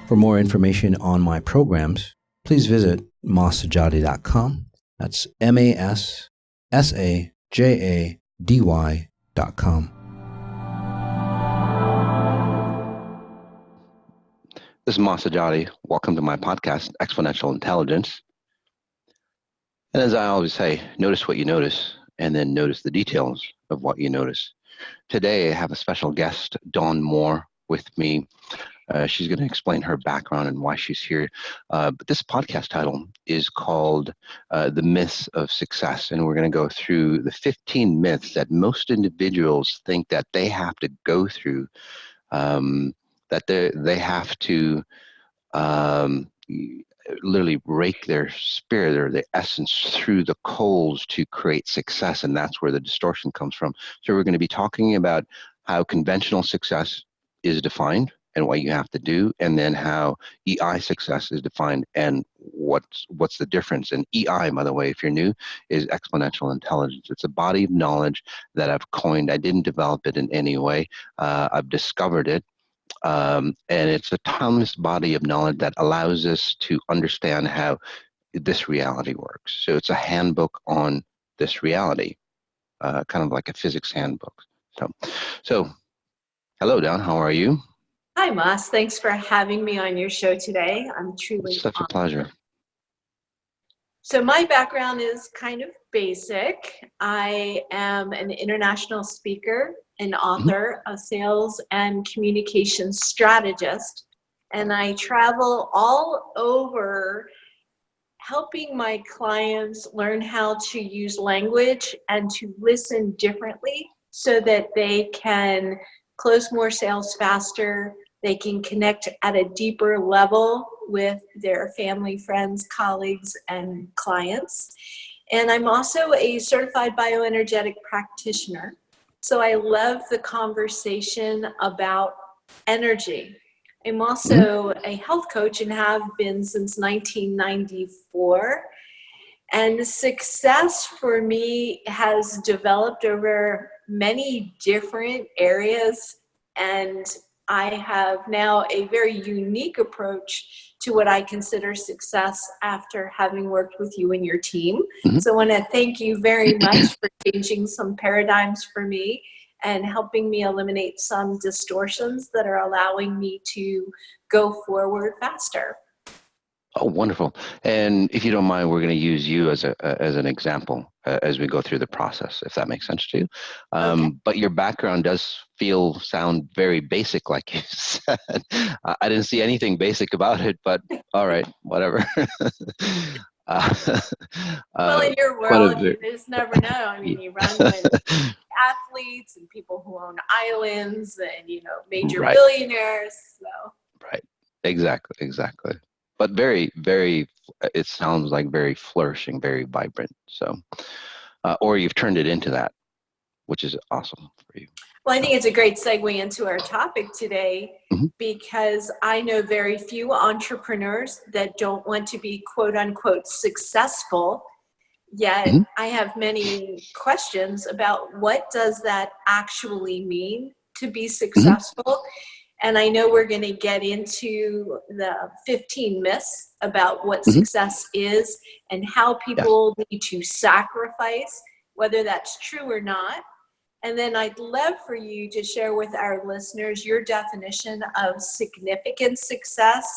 For more information on my programs, please visit masajady.com. That's MASSAJADY.com. This is Masati. Welcome to my podcast, Exponential Intelligence. And as I always say, notice what you notice, and then notice the details of what you notice. Today, I have a special guest, Dawn Moore, with me. She's going to explain her background and why she's here. But this podcast title is called The Myths of Success. And we're going to go through the 15 myths that most individuals think that they have to go through, that they have to literally rake their spirit or their essence through the coals to create success. And that's where the distortion comes from. So we're going to be talking about how conventional success is defined and what you have to do, and then how EI success is defined and what's the difference. And EI, by the way, if you're new, is exponential intelligence. It's a body of knowledge that I've coined. I didn't develop it in any way. I've discovered it. And it's a timeless body of knowledge that allows us to understand how this reality works. So it's a handbook on this reality, kind of like a physics handbook. So hello, Don. How are you? Hi, Mas. Thanks for having me on your show today. I'm truly It's such a pleasure. So my background is kind of basic. I am an international speaker, an author, a sales and communication strategist, and I travel all over helping my clients learn how to use language and to listen differently so that they can close more sales faster. They can connect at a deeper level with their family, friends, colleagues, and clients. And I'm also a certified bioenergetic practitioner. So I love the conversation about energy. I'm also a health coach and have been since 1994. And success for me has developed over many different areas, and I have now a very unique approach to what I consider success after having worked with you and your team. So I want to thank you very much for changing some paradigms for me and helping me eliminate some distortions that are allowing me to go forward faster. Oh, wonderful. And if you don't mind, we're going to use you as an example as we go through the process, if that makes sense to you. Okay. But your background does sound very basic, like you said. I didn't see anything basic about it, but all right, whatever. Well, in your world, you just never know. I mean, you run with athletes and people who own islands and, major billionaires. So. Right. Exactly. But very, very, it sounds like very flourishing, very vibrant. So, or you've turned it into that, which is awesome for you. Well, I think it's a great segue into our topic today because I know very few entrepreneurs that don't want to be quote unquote successful. Yet I have many questions about what does that actually mean to be successful. And I know we're going to get into the 15 myths about what success is and how people need to sacrifice, whether that's true or not. And then I'd love for you to share with our listeners your definition of significant success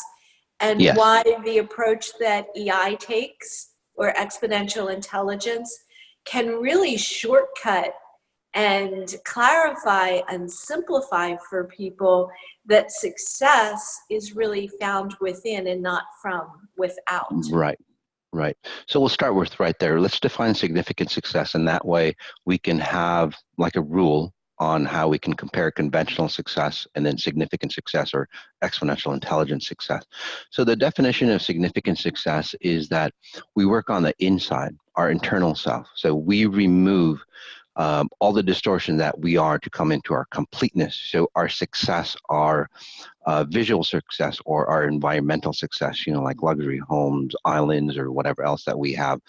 and why the approach that EI takes, or exponential intelligence, can really shortcut and clarify and simplify for people that success is really found within and not from without. Right. So we'll start with right there. Let's define significant success, and that way we can have like a rule on how we can compare conventional success and then significant success or exponential intelligence success. So the definition of significant success is that we work on the inside, our internal self. So we remove all the distortion that we are to come into our completeness. So our success, our visual success, or our environmental success, like luxury homes, islands, or whatever else that we have,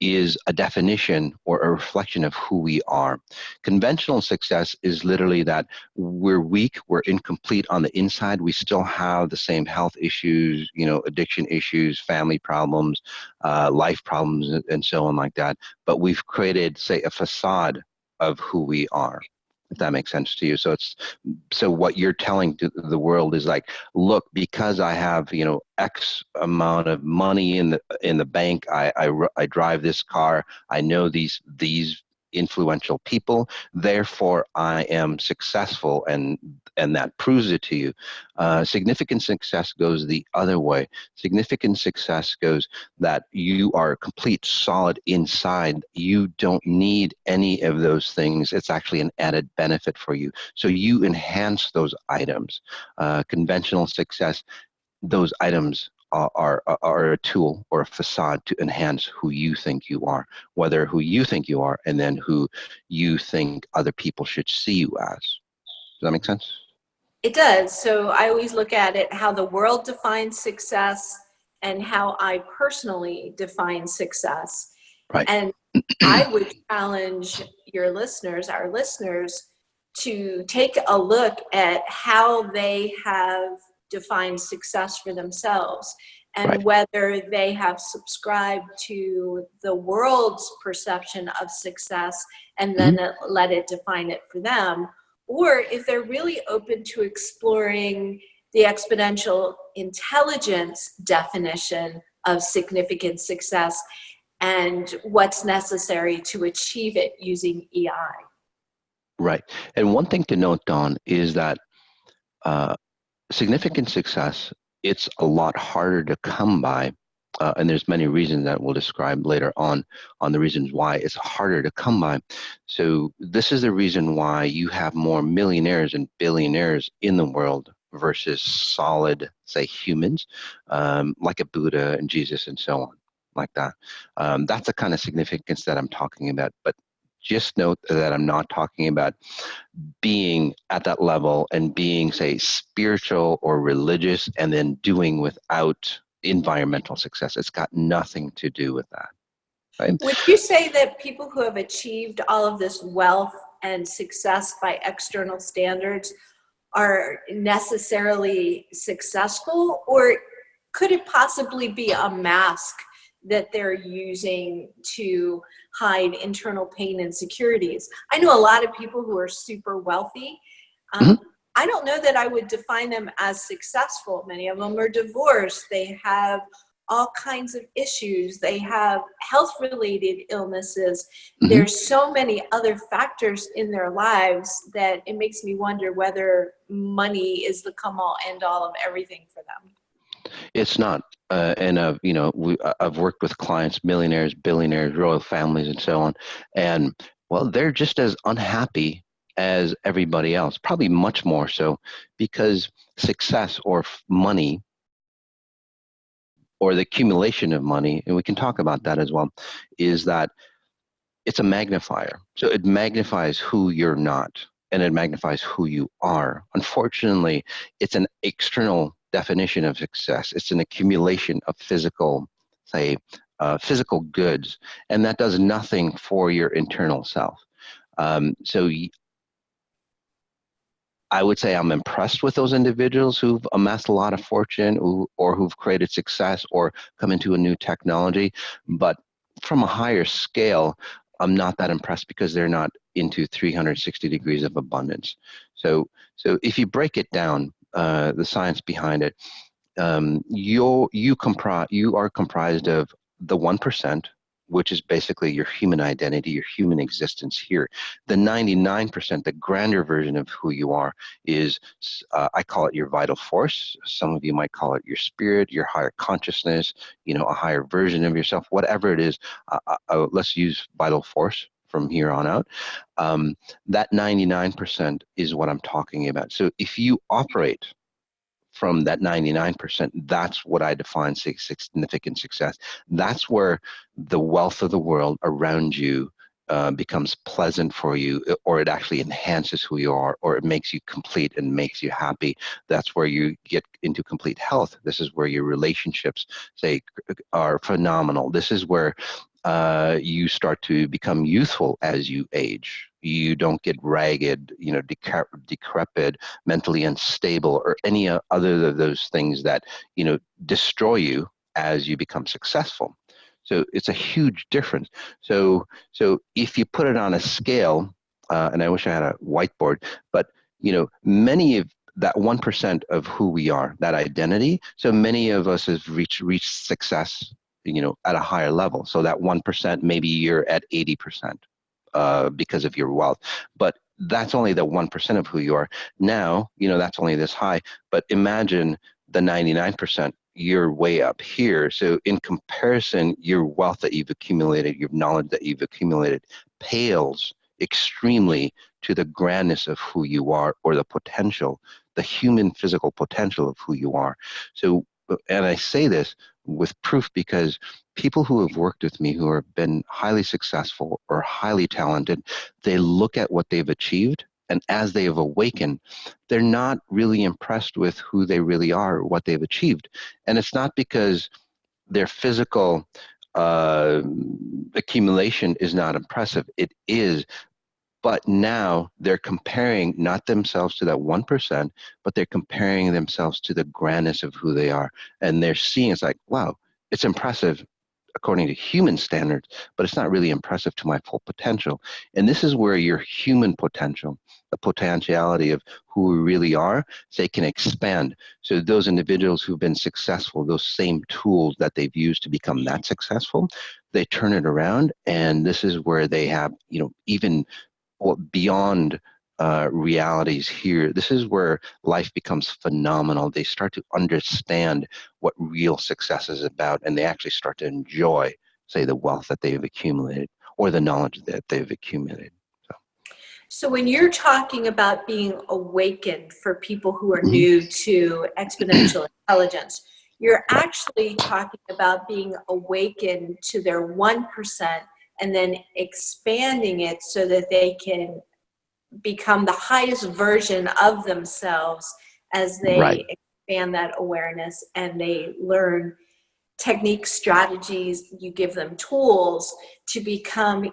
is a definition or a reflection of who we are. Conventional success is literally that we're weak, we're incomplete on the inside, we still have the same health issues, addiction issues, family problems, life problems, and so on like that. But we've created, say, a facade of who we are, if that makes sense to you. So what you're telling to the world is like, look, because I have, X amount of money in the bank, I drive this car, I know these influential people, therefore I am successful, and that proves it to you. Significant success goes the other way. Significant success goes that you are complete, solid inside. You don't need any of those things. It's actually an added benefit for you. So you enhance those items. Conventional success, those items are a tool or a facade to enhance who you think you are, whether who you think you are and then who you think other people should see you as. Does that make sense? It does. So I always look at it how the world defines success and how I personally define success. Right. And I would challenge our listeners, to take a look at how they have defined success for themselves, and Right. whether they have subscribed to the world's perception of success and then let it define it for them, or if they're really open to exploring the exponential intelligence definition of significant success and what's necessary to achieve it using EI. Right. And one thing to note, Dawn, is that significant success, it's a lot harder to come by, and there's many reasons that we'll describe later on the reasons why it's harder to come by. So this is the reason why you have more millionaires and billionaires in the world versus solid, say, humans, like a Buddha and Jesus and so on, like that. That's the kind of significance that I'm talking about. But just note that I'm not talking about being at that level and being, say, spiritual or religious and then doing without environmental success. It's got nothing to do with that. Right? Would you say that people who have achieved all of this wealth and success by external standards are necessarily successful, or could it possibly be a mask that they're using to hide internal pain and insecurities? I know a lot of people who are super wealthy. I don't know that I would define them as successful. Many of them are divorced. They have all kinds of issues. They have health-related illnesses. There's so many other factors in their lives that it makes me wonder whether money is the come-all, end-all of everything for them. It's not. I've worked with clients, millionaires, billionaires, royal families, and so on. And, well, they're just as unhappy as everybody else, probably much more so, because success or money or the accumulation of money, and we can talk about that as well, is that it's a magnifier. So it magnifies who you're not, and it magnifies who you are. Unfortunately, it's an external definition of success. It's an accumulation of physical, say, physical goods, and that does nothing for your internal self. So I would say I'm impressed with those individuals who've amassed a lot of fortune or who've created success or come into a new technology. But from a higher scale, I'm not that impressed because they're not into 360 degrees of abundance. So if you break it down, the science behind it, you are comprised of the 1%, which is basically your human identity, your human existence here. The 99%, the grander version of who you are, is, I call it your vital force. Some of you might call it your spirit, your higher consciousness, a higher version of yourself, whatever it is. Let's use vital force from here on out. That 99% is what I'm talking about. So if you operate from that 99%, that's what I define significant success. That's where the wealth of the world around you becomes pleasant for you, or it actually enhances who you are, or it makes you complete and makes you happy. That's where you get into complete health. This is where your relationships, say, are phenomenal. This is where you start to become youthful as you age. You don't get ragged, decrepit, mentally unstable, or any other of those things that, destroy you as you become successful. So it's a huge difference. So if you put it on a scale, and I wish I had a whiteboard, but many of that 1% of who we are, that identity. So many of us have reached success, at a higher level. So that 1%, maybe you're at 80% because of your wealth, but that's only the 1% of who you are. Now, that's only this high, but imagine the 99%. You're way up here. So in comparison, your wealth that you've accumulated, your knowledge that you've accumulated pales extremely to the grandness of who you are, or the potential, the human physical potential of who you are. So, and I say this with proof because people who have worked with me who have been highly successful or highly talented, they look at what they've achieved, and as they have awakened, they're not really impressed with who they really are or what they've achieved. And it's not because their physical accumulation is not impressive. It is. But now they're comparing not themselves to that 1%, but they're comparing themselves to the grandness of who they are. And they're seeing, it's like, wow, it's impressive according to human standards, but it's not really impressive to my full potential. And this is where your human potential, the potentiality of who we really are, they can expand. So those individuals who've been successful, those same tools that they've used to become that successful, they turn it around. And this is where they have, even beyond realities here. This is where life becomes phenomenal. They start to understand what real success is about, and they actually start to enjoy, say, the wealth that they've accumulated or the knowledge that they've accumulated. So when you're talking about being awakened for people who are new to exponential intelligence, you're actually talking about being awakened to their 1% and then expanding it so that they can become the highest version of themselves as they expand that awareness, and they learn techniques, strategies, you give them tools to become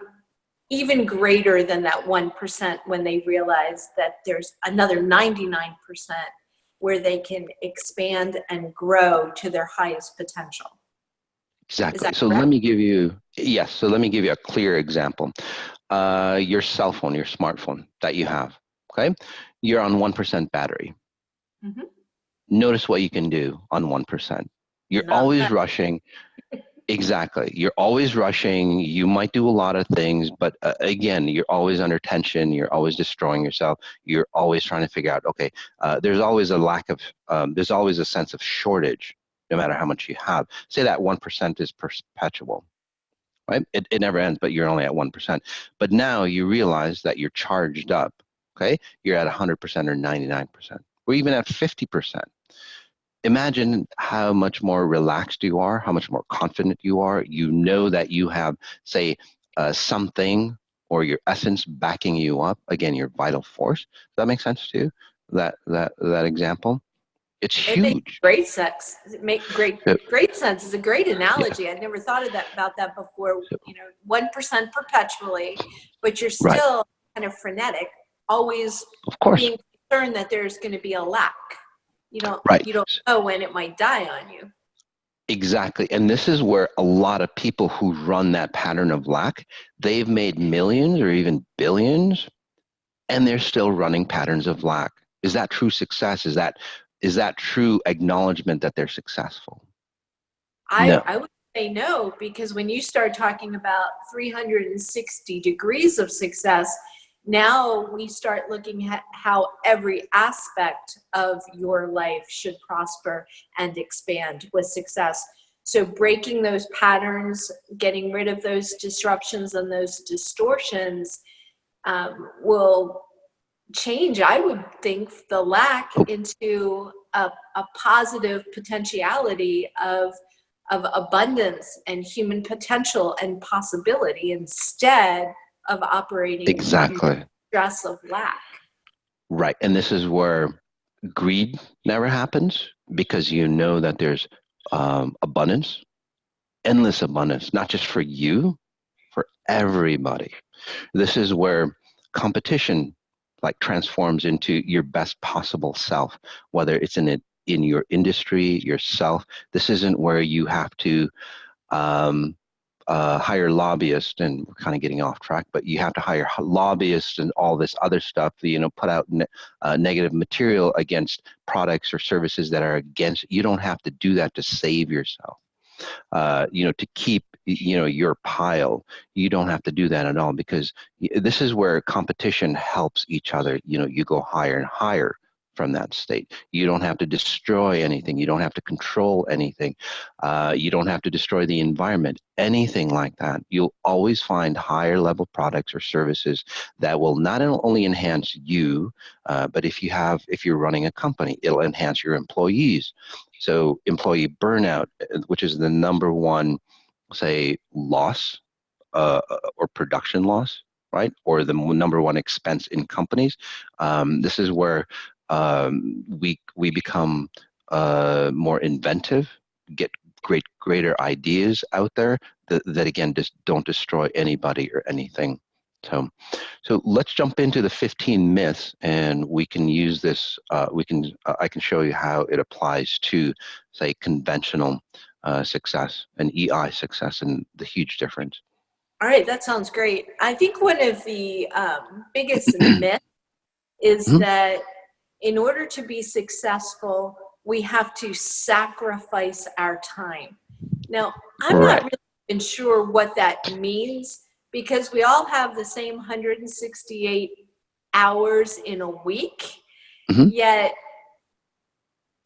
even greater than that 1% when they realize that there's another 99% where they can expand and grow to their highest potential. Exactly. So let me give you, so let me give you a clear example. Your cell phone, your smartphone that you have, okay? You're on 1% battery. Mm-hmm. Notice what you can do on 1%. You're always rushing. Exactly. You're always rushing. You might do a lot of things, but again, you're always under tension. You're always destroying yourself. You're always trying to figure out, okay, there's always a lack of, there's always a sense of shortage, no matter how much you have. Say that 1% is perpetual, right? It never ends, but you're only at 1%. But now you realize that you're charged up, okay? You're at 100% or 99%, or even at 50%. Imagine how much more relaxed you are, how much more confident you are. You know that you have, say, something or your essence backing you up. Again, your vital force. Does that make sense to you? That example? It's huge. It makes great sense. It makes great sense. It's a great analogy. I'd never thought of about that before. 1% perpetually, but you're still kind of frenetic, always being concerned that there's going to be a lack. You don't know when it might die on you. Exactly. And this is where a lot of people who run that pattern of lack, they've made millions or even billions, and they're still running patterns of lack. Is that true success? Is that true acknowledgement that they're successful? No. I would say no, because when you start talking about 360 degrees of success, now we start looking at how every aspect of your life should prosper and expand with success. So breaking those patterns, getting rid of those disruptions and those distortions will change, I would think, the lack into a positive potentiality of abundance and human potential and possibility, instead of operating under stress of lack. Right. And this is where greed never happens, because you know that there's abundance, endless abundance, not just for you, for everybody. This is where competition like transforms into your best possible self, whether it's in your industry, yourself. This isn't where you have to um, hire lobbyists, and we're kind of getting off track, but you have to hire lobbyists and all this other stuff, put out negative material against products or services that are against. You don't have to do that to save yourself. To keep, your pile. You don't have to do that at all, because this is where competition helps each other. You go higher and higher from that state. You don't have to destroy anything. You don't have to control anything. You don't have to destroy the environment, anything like that. You'll always find higher level products or services that will not only enhance you, but if you're running a company, it'll enhance your employees. So employee burnout, which is the number one, say, loss or production loss, right? Or the number one expense in companies. This is where we become more inventive, get greater ideas out there that again just don't destroy anybody or anything. So let's jump into the 15 myths, and we can use this. I can show you how it applies to, say, conventional success and EI success, and the huge difference. All right, that sounds great. I think one of the biggest myths is that in order to be successful, we have to sacrifice our time. Now, I'm not really even sure what that means, because we all have the same 168 hours in a week, yet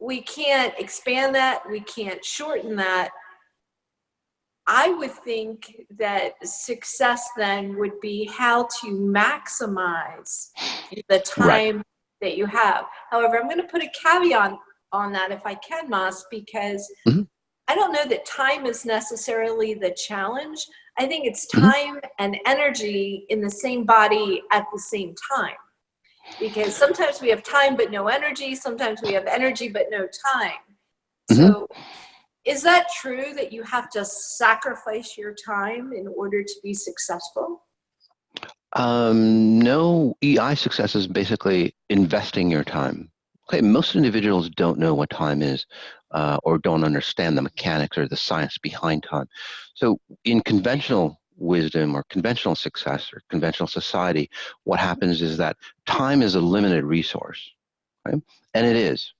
we can't expand that, we can't shorten that. I would think that success then would be how to maximize the time that you have. However, I'm going to put a caveat on that if I can, Mas, because I don't know that time is necessarily the challenge. I think it's time and energy in the same body at the same time. Because sometimes we have time but no energy, sometimes we have energy but no time. So is that true that you have to sacrifice your time in order to be successful? No, EI success is basically investing your time. Okay, most individuals don't know what time is, or don't understand the mechanics or the science behind time. So in conventional wisdom or conventional success or conventional society, what happens is that time is a limited resource, right? And it is.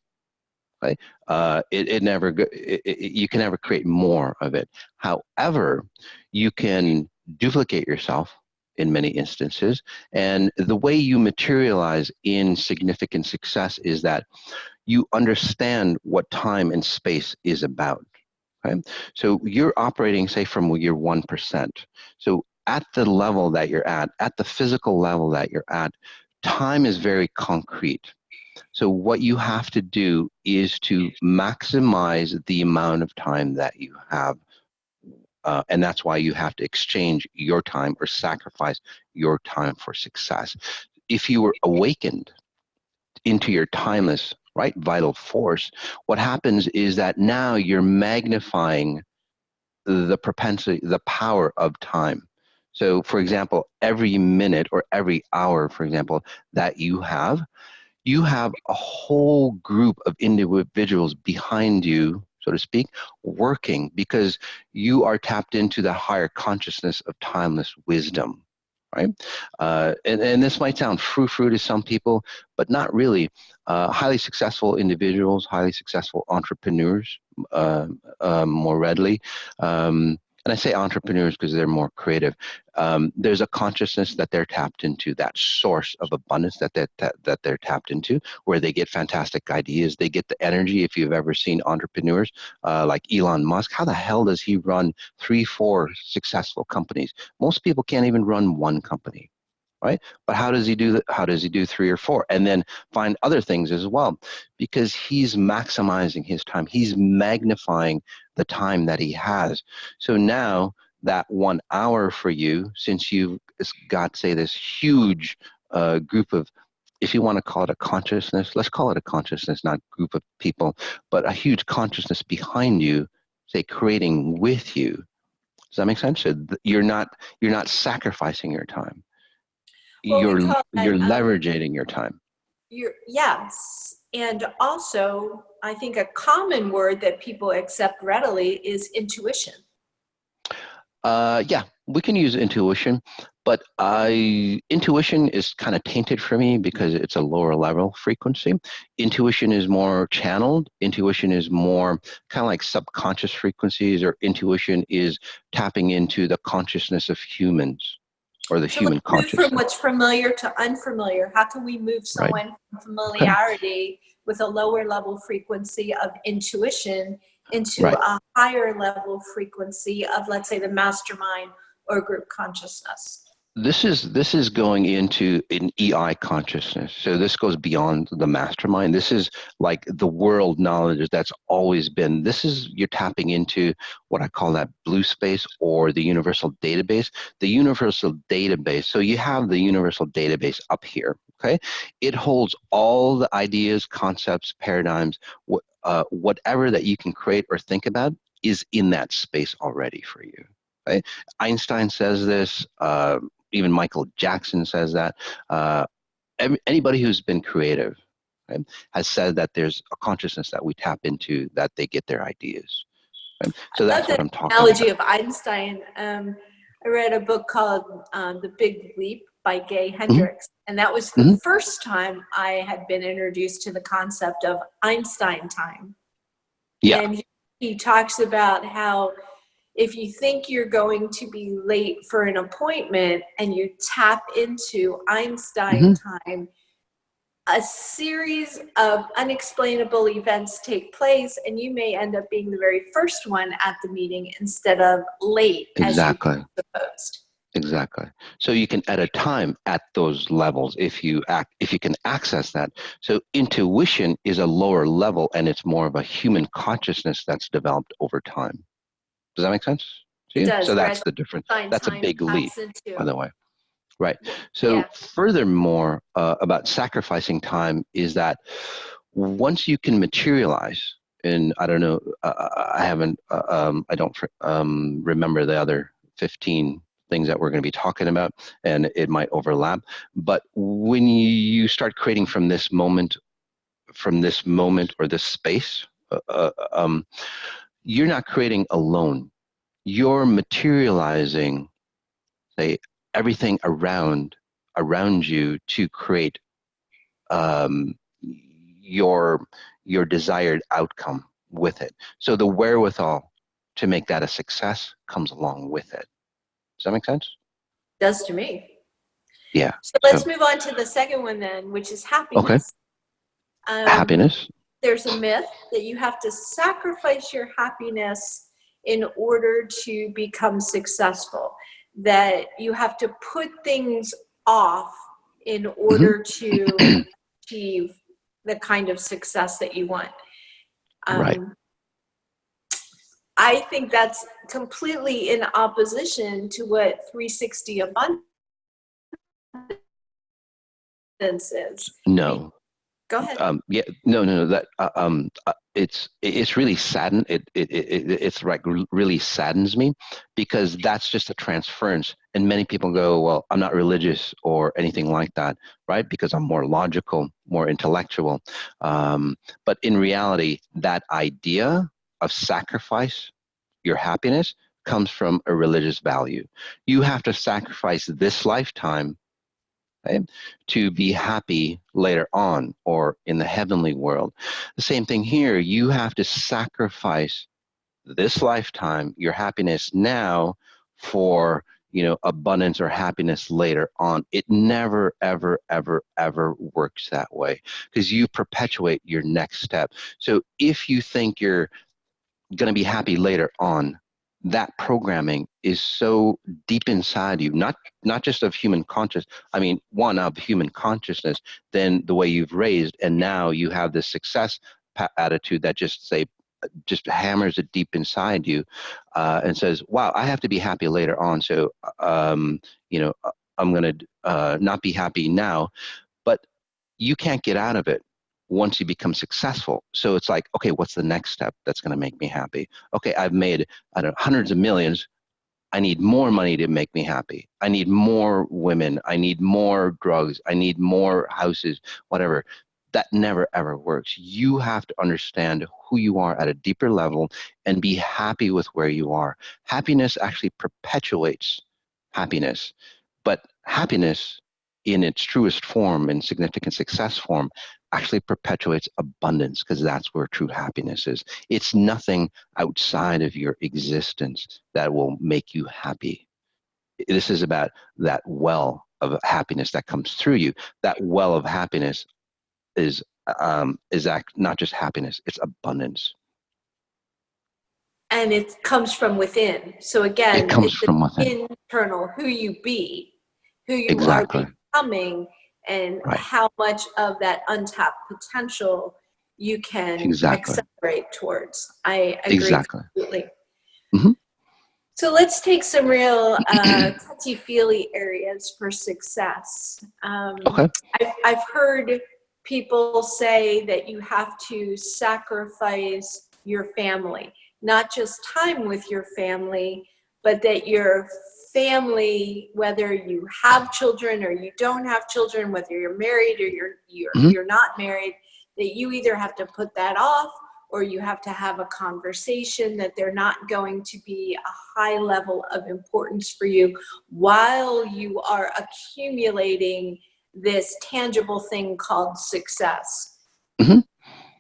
Right? You can never create more of it. However, you can duplicate yourself in many instances. And the way you materialize in significant success is that you understand what time and space is about. Okay? So you're operating, say, from your 1%. So at the level that you're at the physical level that you're at, time is very concrete. So what you have to do is to maximize the amount of time that you have. And that's why you have to exchange your time or sacrifice your time for success. If you were awakened into your timeless, right, vital force, what happens is that now you're magnifying the propensity, the power of time. So, for example, every minute or every hour, for example, that you have a whole group of individuals behind you, so to speak, working, because you are tapped into the higher consciousness of timeless wisdom, right? And this might sound frou-frou to some people, but not really. Highly successful individuals, highly successful entrepreneurs, more readily. And I say entrepreneurs because they're more creative. There's a consciousness that they're tapped into, that source of abundance that they're tapped into, where they get fantastic ideas. They get the energy. If you've ever seen entrepreneurs like Elon Musk, how the hell does he run 3-4 successful companies? Most people can't even run one company. Right? But how does he do that? How does he do 3 or 4? And then find other things as well, because he's maximizing his time. He's magnifying the time that he has. So now that 1 hour for you, since you've got, say, this huge group of, if you want to call it a consciousness, let's call it a consciousness, not group of people, but a huge consciousness behind you, say, creating with you. Does that make sense? So you're not sacrificing your time. Well, we You're call that, leveraging your time. yes. And also, I think a common word that people accept readily is intuition. Yeah, we can use intuition, but intuition is kind of tainted for me because it's a lower level frequency. Intuition is more channeled. Intuition is more kind of like subconscious frequencies, or intuition is tapping into the consciousness of humans, or the So human let's move consciousness. from what's familiar to unfamiliar. How can we move Right. someone from familiarity with a lower level frequency of intuition into Right. a higher level frequency of, let's say, the mastermind or group consciousness? This is going into an EI consciousness. So this goes beyond the mastermind. This is like the world knowledge that's always been. This is, you're tapping into what I call that blue space, or the universal database. The universal database. So you have the universal database up here. Okay, it holds all the ideas, concepts, paradigms, whatever that you can create or think about is in that space already for you. Right? Einstein says this. Even Michael Jackson says that. Anybody who's been creative, right, has said that there's a consciousness that we tap into, that they get their ideas. Right? So that's what I'm talking analogy about. of Einstein. I read a book called The Big Leap by Gay Hendricks, and that was the first time I had been introduced to the concept of Einstein time. Yeah. And he talks about how if you think you're going to be late for an appointment and you tap into Einstein time, a series of unexplainable events take place, and you may end up being the very first one at the meeting instead of late, Exactly. as you supposed. Exactly. So you can at a time at those levels if you can access that. So intuition is a lower level, and it's more of a human consciousness that's developed over time. Does that make sense to you? It does. So that's the difference. That's a big leap, by the way. Right. So furthermore, about sacrificing time is that once you can materialize, and I don't know, I don't remember the other 15 things that we're going to be talking about, and it might overlap. But when you start creating from this moment or this space, you're not creating alone. You're materializing, say, everything around you to create your desired outcome with it. So the wherewithal to make that a success comes along with it. Does that make sense? Does to me. Yeah. So let's move on to the second one then, which is happiness. Okay. Happiness. There's a myth that you have to sacrifice your happiness in order to become successful, that you have to put things off in order to achieve the kind of success that you want. Right. I think that's completely in opposition to what 360 abundance is. No. Go ahead. No. That it's really saddened. It's like really saddens me, because that's just a transference. And many people go, well, I'm not religious or anything like that, right? Because I'm more logical, more intellectual. But in reality, that idea of sacrifice your happiness comes from a religious value. You have to sacrifice this lifetime, right, to be happy later on, or in the heavenly world. The same thing here. You have to sacrifice this lifetime, your happiness now, for abundance or happiness later on. It never, ever, ever, ever works that way, because you perpetuate your next step. So if you think you're going to be happy later on, that programming is so deep inside you, not just of human consciousness. I mean, one, of human consciousness, then the way you've raised, and now you have this success attitude that just hammers it deep inside you, and says, wow, I have to be happy later on. So, I'm going to not be happy now, but you can't get out of it once you become successful. So it's like, okay, what's the next step that's going to make me happy? Okay, I've made, I don't know, hundreds of millions. I need more money to make me happy. I need more women. I need more drugs. I need more houses, whatever. That never ever works. You have to understand who you are at a deeper level and be happy with where you are. Happiness actually perpetuates happiness, but happiness in its truest form, in significant success form, actually perpetuates abundance, because that's where true happiness is. It's nothing outside of your existence that will make you happy. This is about that well of happiness that comes through you. That well of happiness is not just happiness, it's abundance. And it comes from within. So again, It comes it's from within. internal, who you are Exactly. becoming, and Right. how much of that untapped potential you can Exactly. accelerate towards. I agree Exactly. completely. Mm-hmm. So let's take some real touchy-feely areas for success. Okay. I've heard people say that you have to sacrifice your family, not just time with your family, but that your family, whether you have children or you don't have children, whether you're married or Mm-hmm. you're not married, that you either have to put that off or you have to have a conversation, that they're not going to be a high level of importance for you while you are accumulating this tangible thing called success. Mm-hmm.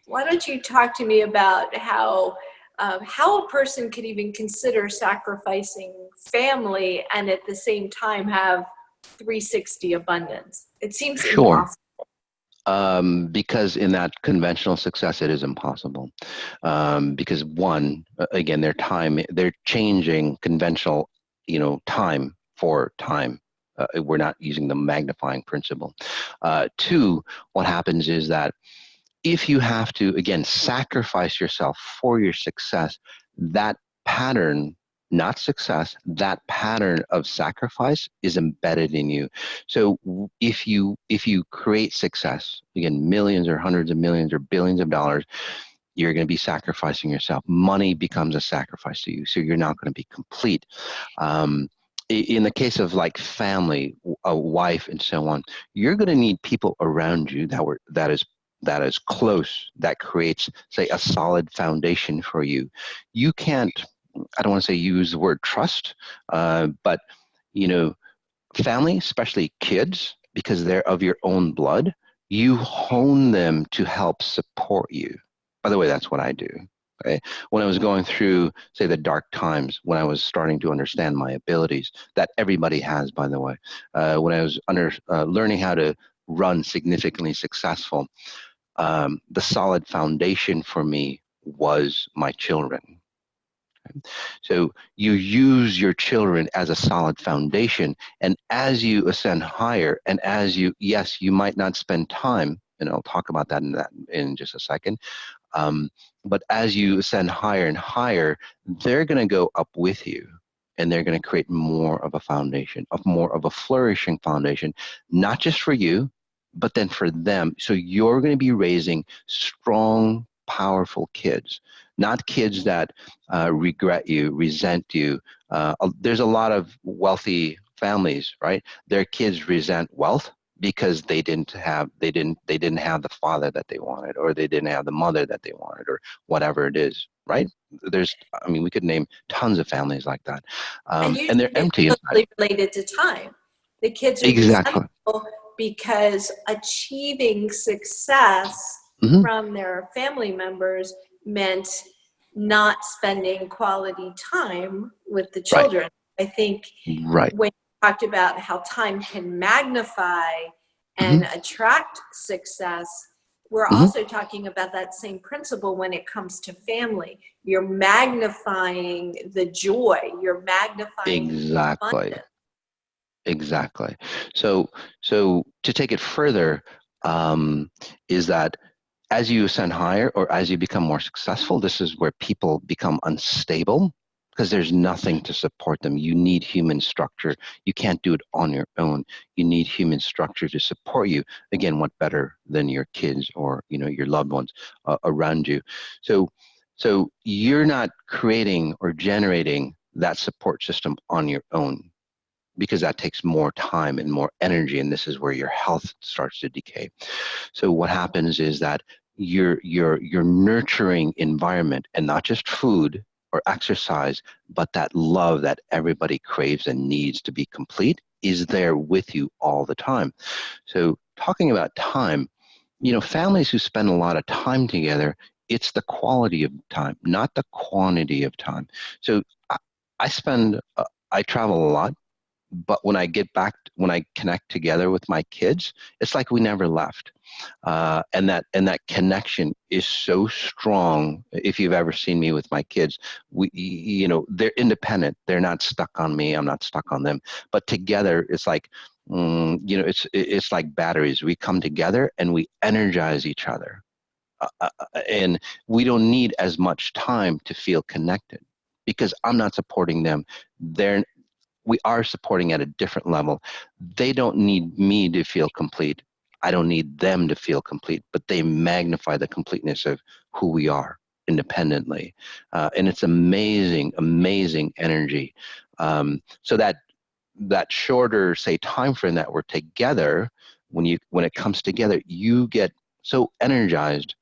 Why don't you talk to me about how a person could even consider sacrificing family and at the same time have 360 abundance? It seems Sure. impossible. Because in that conventional success, it is impossible. Because one, again, they're changing conventional, time for time. We're not using the magnifying principle. Two, what happens is that if you have to, again, sacrifice yourself for your success, that pattern, not success, that pattern of sacrifice is embedded in you. So if you create success, again, millions or hundreds of millions or billions of dollars, you're going to be sacrificing yourself. Money becomes a sacrifice to you, so you're not going to be complete. In the case of like family, a wife, and so on, you're going to need people around you that is close, that creates, say, a solid foundation for you. You can't, I don't want to say use the word trust, but you know, family, especially kids, because they're of your own blood, you hone them to help support you. By the way, that's what I do. Okay? When I was going through, say, the dark times, when I was starting to understand my abilities, that everybody has, by the way, when I was learning how to run significantly successful, the solid foundation for me was my children. So you use your children as a solid foundation. And as you ascend higher, and yes, you might not spend time, and I'll talk about that in just a second. But as you ascend higher and higher, they're going to go up with you. And they're going to create more of a foundation, more of a flourishing foundation, not just for you, but then for them. So you're going to be raising strong, powerful kids, not kids that regret you, resent you. There's a lot of wealthy families, right? Their kids resent wealth because they didn't have the father that they wanted, or they didn't have the mother that they wanted, or whatever it is, right? We could name tons of families like that, And and usually they're it's empty inside. closely related to time. The kids are Exactly. resentful because achieving success Hmm. from their family members meant not spending quality time with the Right. children. I think Right. when you talked about how time can magnify Hmm. and attract success, we're Hmm. also talking about that same principle when it comes to family. You're magnifying the joy, you're magnifying the Exactly. abundance. Exactly. So to take it further, is that as you ascend higher, or as you become more successful, this is where people become unstable, because there's nothing to support them. You need human structure. You can't do it on your own. You need human structure to support you. Again, what better than your kids, or your loved ones around you? So you're not creating or generating that support system on your own, because that takes more time and more energy, and this is where your health starts to decay. So what happens is that your nurturing environment, and not just food or exercise, but that love that everybody craves and needs to be complete, is there with you all the time. So talking about time, families who spend a lot of time together, it's the quality of time, not the quantity of time. So I spend, I travel a lot, but when I get back, when I connect together with my kids, it's like we never left. And that connection is so strong. If you've ever seen me with my kids, they're independent. They're not stuck on me. I'm not stuck on them. But together, it's like, it's like batteries. We come together and we energize each other. And we don't need as much time to feel connected, because I'm not supporting them. We are supporting at a different level. They don't need me to feel complete. I don't need them to feel complete, but they magnify the completeness of who we are independently. And it's amazing, amazing energy. So that shorter, say, time frame that we're together, when it comes together, you get so energized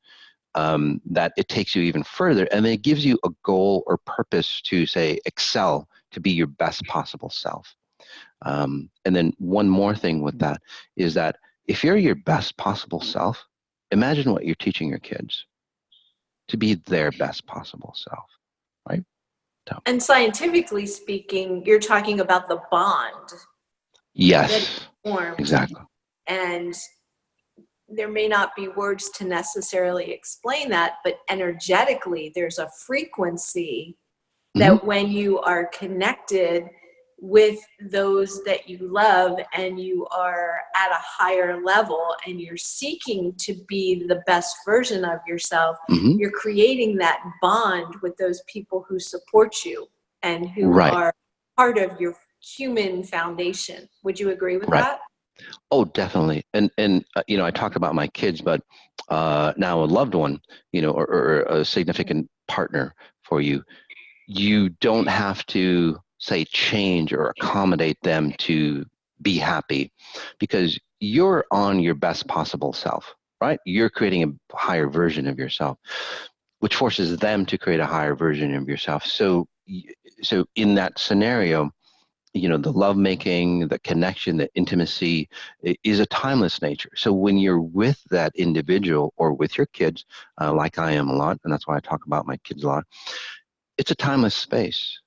that it takes you even further, and then it gives you a goal or purpose to, say, excel, to be your best possible self. And then one more thing with that is that if you're your best possible self, imagine what you're teaching your kids, to be their best possible self, right? So, And scientifically speaking, you're talking about the bond that yes, formed. exactly. And there may not be words to necessarily explain that, but energetically, there's a frequency that when you are connected with those that you love and you are at a higher level and you're seeking to be the best version of yourself, you're creating that bond with those people who support you and who are part of your human foundation. Would you agree with that? Oh, definitely. And I talked about my kids, but now a loved one, or a significant partner for you, you don't have to, say, change or accommodate them to be happy, because you're on your best possible self, right? You're creating a higher version of yourself, which forces them to create a higher version of yourself. So in that scenario, the lovemaking, the connection, the intimacy is a timeless nature. So when you're with that individual or with your kids, like I am a lot, and that's why I talk about my kids a lot, it's a timeless space.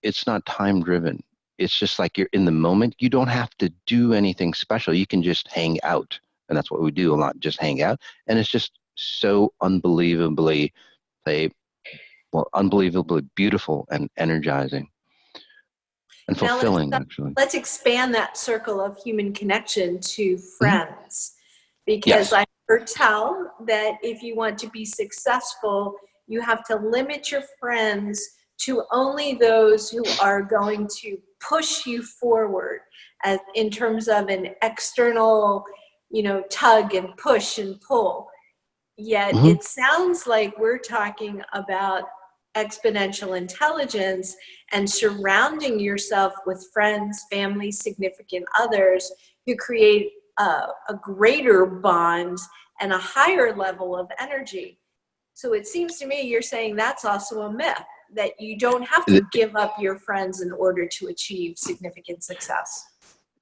It's not time driven. It's just like you're in the moment. You don't have to do anything special. You can just hang out. And that's what we do a lot, just hang out. And it's just so unbelievably beautiful and energizing and Now fulfilling, actually. let's expand that circle of human connection to friends, because Yes. I heard tell that if you want to be successful, you have to limit your friends to only those who are going to push you forward in terms of an external, tug and push and pull. Yet it sounds like we're talking about exponential intelligence and surrounding yourself with friends, family, significant others who create a greater bond and a higher level of energy. So it seems to me you're saying that's also a myth, that you don't have to give up your friends in order to achieve significant success.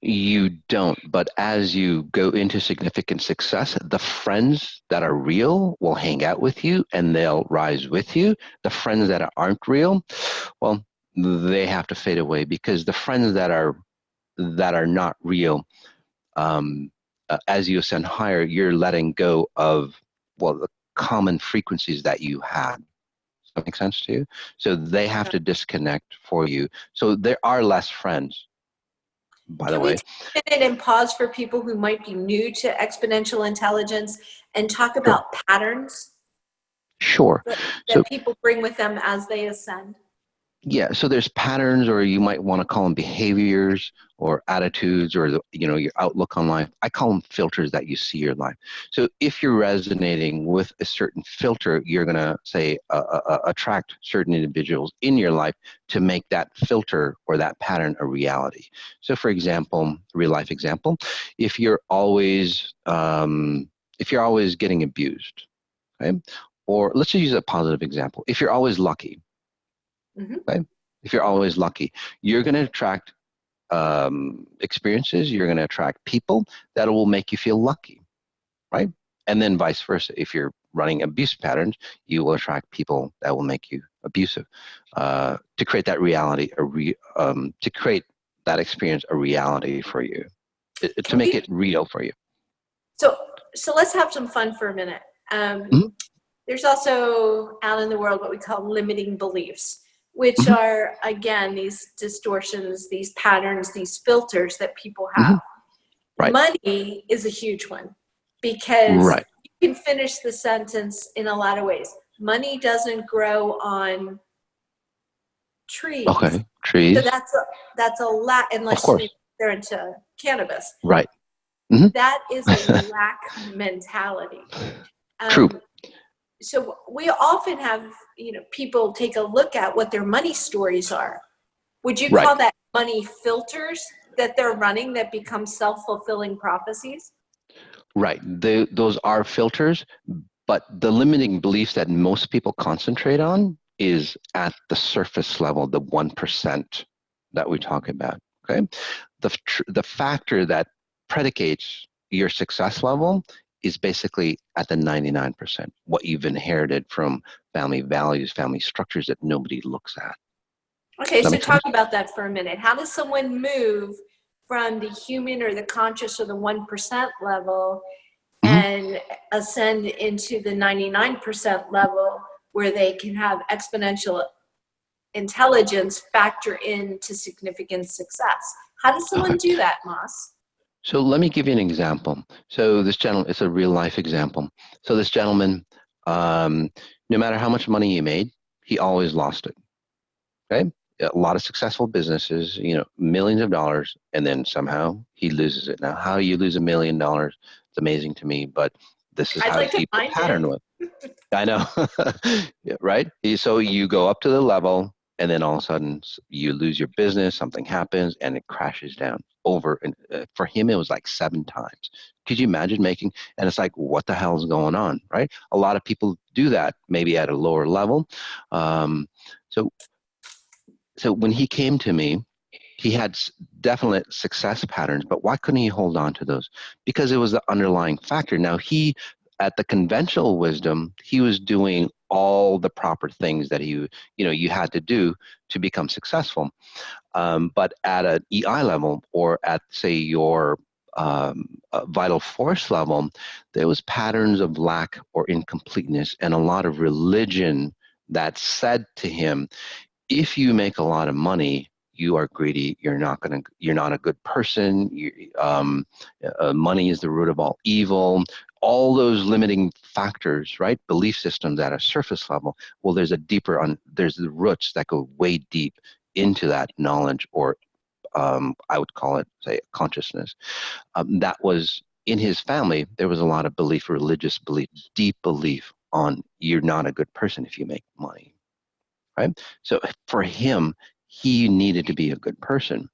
You don't, but as you go into significant success, the friends that are real will hang out with you and they'll rise with you. The friends that aren't real, well, they have to fade away, because the friends that are not real, as you ascend higher, you're letting go of, the common frequencies that you had. Does that make sense to you? So they have to disconnect for you. So there are less friends, by the way. Can we take a minute and pause for people who might be new to exponential intelligence and talk about patterns Sure. that So people bring with them as they ascend? Yeah, so there's patterns, or you might want to call them behaviors or attitudes, or your outlook on life. I call them filters that you see your life. So if you're resonating with a certain filter, you're gonna say attract certain individuals in your life to make that filter or that pattern a reality. So, for example, real life example, if you're always getting abused, okay, or let's just use a positive example. If you're always lucky, Mm-hmm. okay? If you're always lucky, you're going to attract experiences, you're going to attract people that will make you feel lucky, right? And then vice versa. If you're running abuse patterns, you will attract people that will make you abusive to create that reality, to create that experience a reality for you, to Can make we? it real for you. So let's have some fun for a minute. Mhm, There's also out in the world what we call limiting beliefs, which mhm, are, again, these distortions, these patterns, these filters that people have. mhm. Right, Money is a huge one because right. you can finish the sentence in a lot of ways. Money doesn't grow on trees. Okay, So trees, that's a lot, of unless course. they're into cannabis. Right. Hmm. That is a lack mentality. True. Um, so we often have, people take a look at what their money stories are. Would you Right. call that money filters that they're running that become self-fulfilling prophecies? Right. Those are filters, but the limiting beliefs that most people concentrate on is at the surface level, the 1% that we talk about. Okay. The factor that predicates your success level is basically at the 99%, what you've inherited from family values, family structures that nobody looks at. Okay, Does that so make talk sense? about that for a minute. How does someone move from the human or the conscious or the 1% level Hmm. and ascend into the 99% level where they can have exponential intelligence factor into significant success? How does someone Okay. do that, Moss? So let me give you an example. So this gentleman, it's a real life example. So this gentleman, um, no matter how much money he made, he always lost it. Okay. A lot of successful businesses, millions of dollars, and then somehow he loses it. Now, how you lose $1 million, it's amazing to me, but this is I'd how like to the find it. pattern was. I know, yeah, right? So you go up to the level, and then all of a sudden you lose your business, something happens, and it crashes down over. And for him, it was like 7 times. Could you imagine making? And it's like, what the hell is going on, right? A lot of people do that, maybe at a lower level. Um, so, so when he came to me, he had definite success patterns, but why couldn't he hold on to those? Because it was the underlying factor. Now at the conventional wisdom, he was doing all the proper things that you had to do to become successful. But at an EI level, or at, say, your vital force level, there was patterns of lack or incompleteness and a lot of religion that said to him, if you make a lot of money, you are greedy. You're not a good person. Money is the root of all evil. All those limiting factors, right? Belief systems at a surface level. Well, there's the roots that go way deep into that knowledge, or I would call it, say, consciousness. That was in his family. There was a lot of belief, religious belief, deep belief on you're not a good person if you make money, right? So for him, he needed to be a good person.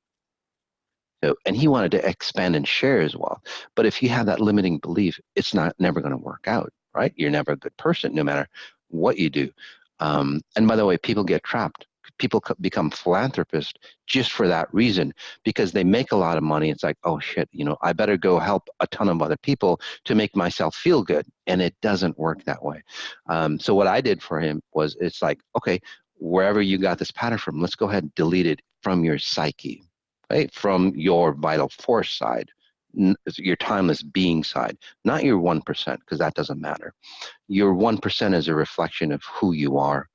So, and he wanted to expand and share as well. But if you have that limiting belief, it's never going to work out, right? You're never a good person, no matter what you do. And by the way, people get trapped. People become philanthropists just for that reason, because they make a lot of money. It's like, oh shit, I better go help a ton of other people to make myself feel good. And it doesn't work that way. So what I did for him was, it's like, okay, wherever you got this pattern from, let's go ahead and delete it from your psyche, right? From your vital force side, your timeless being side, not your 1%, because that doesn't matter. Your 1% is a reflection of who you are,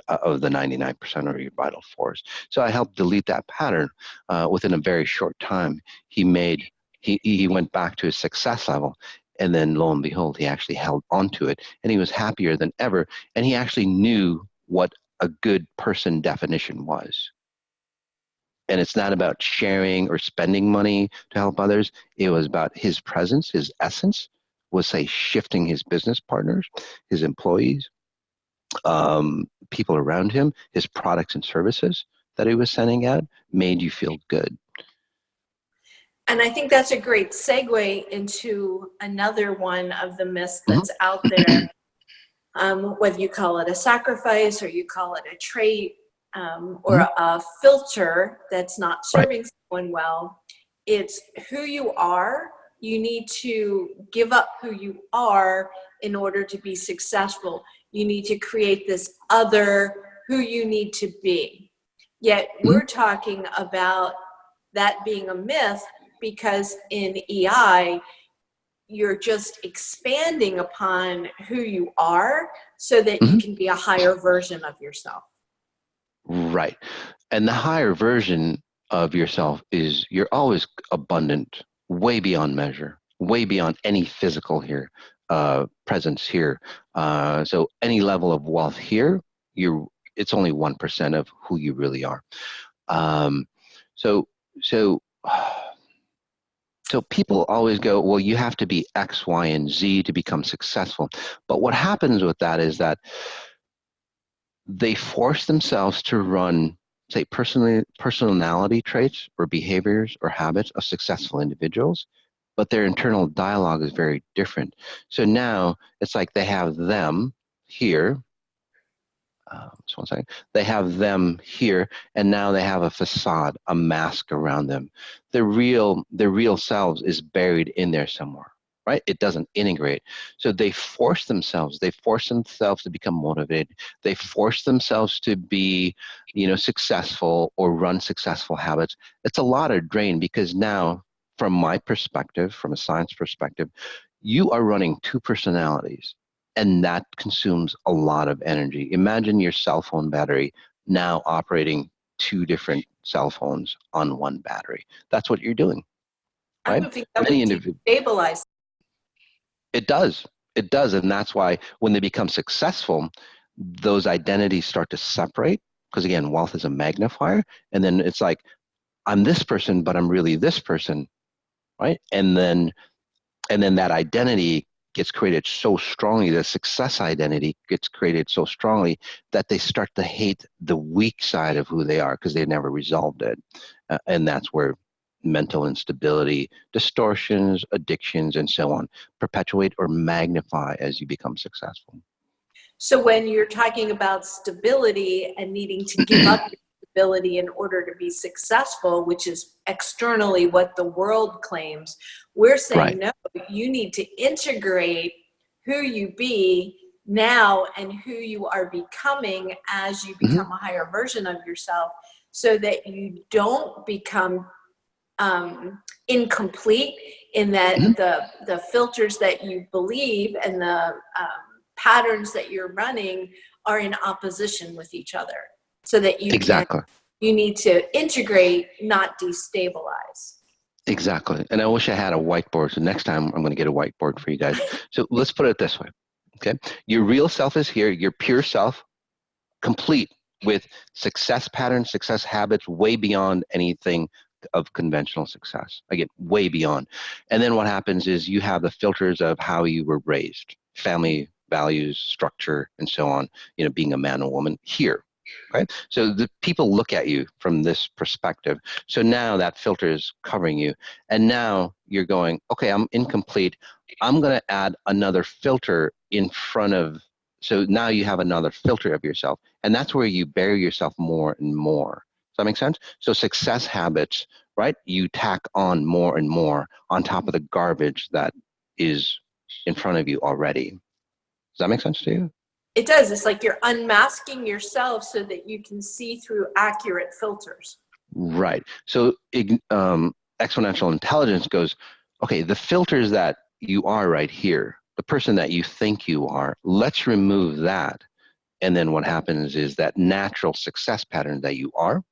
of the 99% of your vital force. So I helped delete that pattern. Within a very short time, he went back to his success level. And then lo and behold, he actually held onto it, and he was happier than ever. And he actually knew what a good person definition was. And it's not about sharing or spending money to help others. It was about his presence, his essence was, say, shifting his business partners, his employees, people around him, his products and services that he was sending out made you feel good. And I think that's a great segue into another one of the myths that's out there. Whether you call it a sacrifice or you call it a trait or a filter that's not serving someone well, it's who you are. You need to give up who you are in order to be successful. You need to create this other who you need to be. Yet we're talking about that being a myth, because in EI, you're just expanding upon who you are so that you can be a higher version of yourself. Right. And the higher version of yourself is you're always abundant, way beyond measure, way beyond any physical here, presence here. So any level of wealth here, it's only 1% of who you really are. So people always go, well, you have to be X, Y, and Z to become successful. But what happens with that is that they force themselves to run, say, personality traits or behaviors or habits of successful individuals, but their internal dialogue is very different. So now it's like they have them here. Just one second. They have them here, and now they have a facade, a mask around them. The real selves is buried in there somewhere, right? It doesn't integrate. So they force themselves. They force themselves to become motivated. They force themselves to be, successful or run successful habits. It's a lot of drain, because now, from my perspective, from a science perspective, you are running two personalities. And that consumes a lot of energy. Imagine your cell phone battery now operating two different cell phones on one battery. That's what you're doing, right? I would think that would destabilize. It does. It does. And that's why when they become successful, those identities start to separate, because again, wealth is a magnifier. And then it's like, I'm this person, but I'm really this person, right? And then that identity gets created so strongly, the success identity gets created so strongly that they start to hate the weak side of who they are, because they never resolved it. And that's where mental instability, distortions, addictions, and so on perpetuate or magnify as you become successful. So when you're talking about stability and needing to give up your stability in order to be successful, which is externally what the world claims, we're saying, no, you need to integrate who you be now and who you are becoming as you become a higher version of yourself, so that you don't become incomplete in that the filters that you believe and the patterns that you're running are in opposition with each other, so that you you need to integrate, not destabilize. Exactly. And I wish I had a whiteboard. So next time I'm going to get a whiteboard for you guys. So let's put it this way. Okay. Your real self is here. Your pure self, complete with success patterns, success habits, way beyond anything of conventional success. Again, way beyond. And then what happens is you have the filters of how you were raised, family values, structure, and so on, being a man or woman here. Right? So the people look at you from this perspective. So now that filter is covering you. And now you're going, okay, I'm incomplete. I'm going to add another filter in front of, so now you have another filter of yourself. And that's where you bury yourself more and more. Does that make sense? So success habits, right? You tack on more and more on top of the garbage that is in front of you already. Does that make sense to you? It does. It's like you're unmasking yourself so that you can see through accurate filters. Right. So exponential intelligence goes, okay, the filters that you are right here, the person that you think you are, let's remove that. And then what happens is that natural success pattern that you are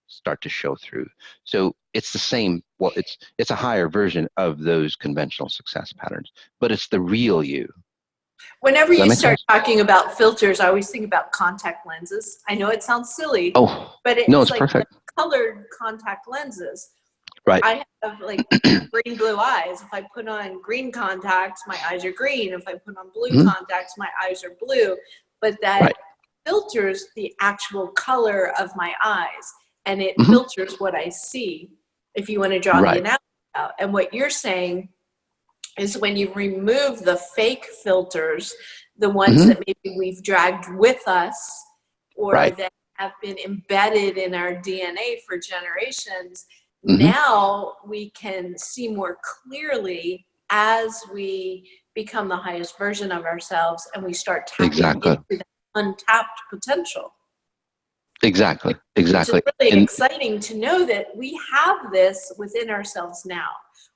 start to show through. So it's the same, well, it's a higher version of those conventional success patterns, but it's the real you. Whenever Does that you make start sense? talking about filters, I always think about contact lenses. I know it sounds silly, Oh, but no, it's it's like the perfect. colored contact lenses. Right. I have like green blue eyes. If I put on green contacts, my eyes are green. If I put on blue Mhm. contacts, my eyes are blue. But that Right. filters the actual color of my eyes, and it Mhm. filters what I see, if you want to draw the Right. analogy out. And what you're saying is when you remove the fake filters, the ones Mhm. that maybe we've dragged with us or Right. that have been embedded in our DNA for generations, Mhm. now we can see more clearly as we become the highest version of ourselves and we start tapping Exactly. into that untapped potential. Exactly. Which is Exactly. really And exciting to know that we have this within ourselves now.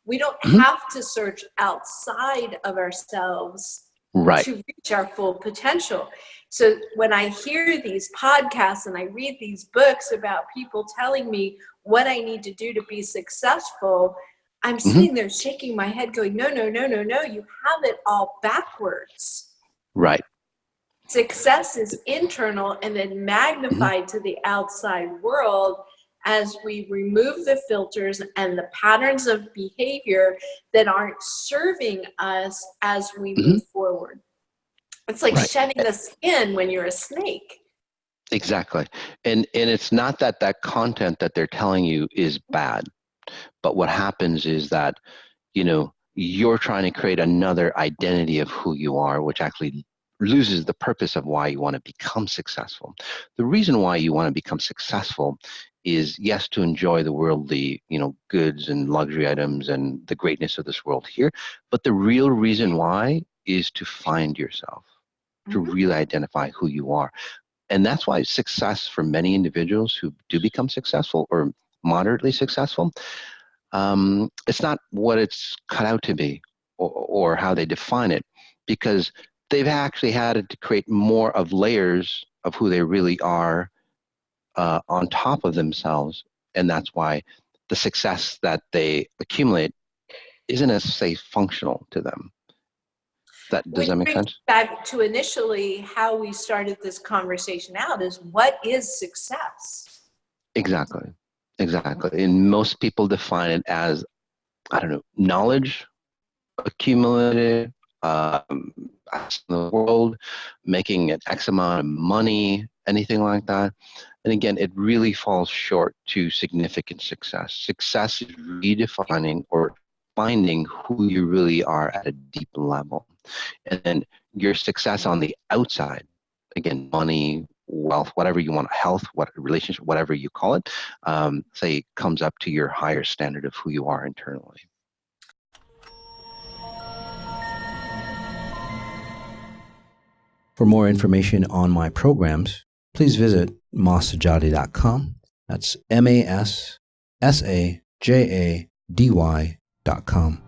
We don't mhm. have to search outside of ourselves Right. to reach our full potential. So when I hear these podcasts and I read these books about people telling me what I need to do to be successful, I'm Mhm. sitting there shaking my head going, no, no, no, no, no, you have it all backwards. Right. Success is internal and then Mhm. magnified to the outside world as we remove the filters and the patterns of behavior that aren't serving us as we Mhm. move forward. It's like Right. shedding the skin when you're a snake. Exactly. And it's not that that content that they're telling you is bad, but what happens is that, you know, you're trying to create another identity of who you are, which actually loses the purpose of why you want to become successful. The reason why you want to become successful is, yes, to enjoy the worldly, you know, goods and luxury items and the greatness of this world here, but the real reason why is to find yourself, to Mhm. really identify who you are. And that's why success for many individuals who do become successful or moderately successful, it's not what it's cut out to be, or how they define it, because they've actually had to create more of layers of who they really are on top of themselves. And that's why the success that they accumulate isn't as, say, functional to them. Does Which that make brings sense? back to initially how we started this conversation out is what is success? Exactly. Exactly. And most people define it as, I don't know, knowledge accumulated in the world, making an X amount of money, anything like that. And again, it really falls short to significant success. Success is redefining or finding who you really are at a deep level. And then your success on the outside, again, money, wealth, whatever you want, health, what relationship, whatever you call it, say comes up to your higher standard of who you are internally. For more information on my programs, please visit masajadi.com. That's MASSAJADY.com.